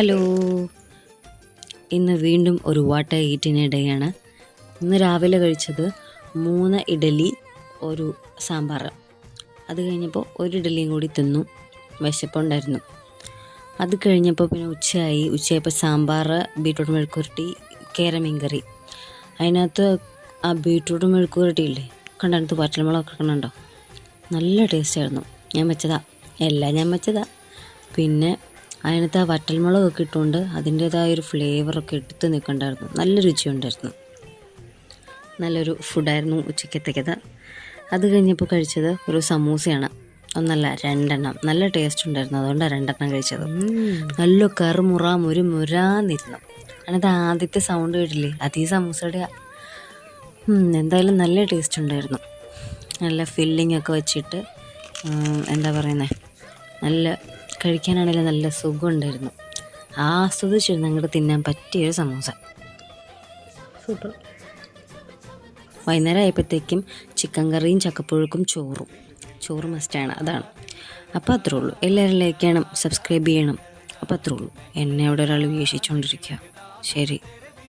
Hello, ഇന്ന് വീണ്ടും ഒരു വാട്ടർ ഈറ്റിംഗ് ഡേ ആണ്. ഇന്ന് രാവിലെ കഴിച്ചത് 3 ഇഡലി ഒരു സാമ്പാർ. അത് കഴിഞ്ഞപ്പോൾ ഒരു ഇഡലിയും കൂടി തിന്നു, വിശപ്പുണ്ടായിരുന്നു. അത് കഴിഞ്ഞപ്പോൾ പിന്നെ ഉച്ചയായപ്പോൾ സാമ്പാർ, ബീട്രൂട്ട് മെഴുക്കുവരട്ടി, കേരമീൻ കറി. അതിനകത്ത് ആ ബീട്രൂട്ട് മെഴുക്കുവരട്ടി ഇല്ലേ, കണ്ടതിനകത്ത് വറ്റൽമുളകൊക്കെ കണ്ടോ, നല്ല ടേസ്റ്റായിരുന്നു. എല്ലാം ഞാൻ വെച്ചതാ. പിന്നെ അതിനകത്ത് ആ വറ്റൽമുളകൊക്കെ ഇട്ടുകൊണ്ട് അതിൻ്റേതായൊരു ഫ്ലേവറൊക്കെ എടുത്ത് നിൽക്കണ്ടായിരുന്നു. നല്ല രുചിയുണ്ടായിരുന്നു. നല്ലൊരു ഫുഡായിരുന്നു ഉച്ചക്കത്തേക്കത്. അത് കഴിഞ്ഞപ്പോൾ കഴിച്ചത് ഒരു സമൂസയാണ്. ഒന്നല്ല 2 എണ്ണം. നല്ല ടേസ്റ്റ് ഉണ്ടായിരുന്നു, അതുകൊണ്ടാണ് 2 എണ്ണം കഴിച്ചത്. നല്ല മുരാന്നിരുന്നു. അതിനകത്ത് ആദ്യത്തെ സൗണ്ട് കേട്ടില്ലേ, അത് ഈ സമൂസയുടെ. എന്തായാലും നല്ല ടേസ്റ്റ് ഉണ്ടായിരുന്നു. നല്ല ഫില്ലിംഗ് ഒക്കെ വെച്ചിട്ട് നല്ല കഴിക്കാനാണെങ്കിലും നല്ല സുഖമുണ്ടായിരുന്നു. ആസ്വദിച്ചിരുന്ന് അങ്ങോട്ട് തിന്നാൻ പറ്റിയൊരു സമൂസ. സൂപ്പർ. വൈകുന്നേരം ആയപ്പോഴത്തേക്കും ചിക്കൻ കറിയും ചക്കപ്പുഴുക്കും ചോറ് മസ്റ്റാണ്. അതാണ്. അപ്പോൾ അത്രേ ഉള്ളൂ. എല്ലാവരും ലൈക്ക് ചെയ്യണം, സബ്സ്ക്രൈബ് ചെയ്യണം. അപ്പോൾ അത്രേ ഉള്ളൂ. എന്നെ അവിടെ ഒരാൾ വീക്ഷിച്ചുകൊണ്ടിരിക്കുക. ശരി.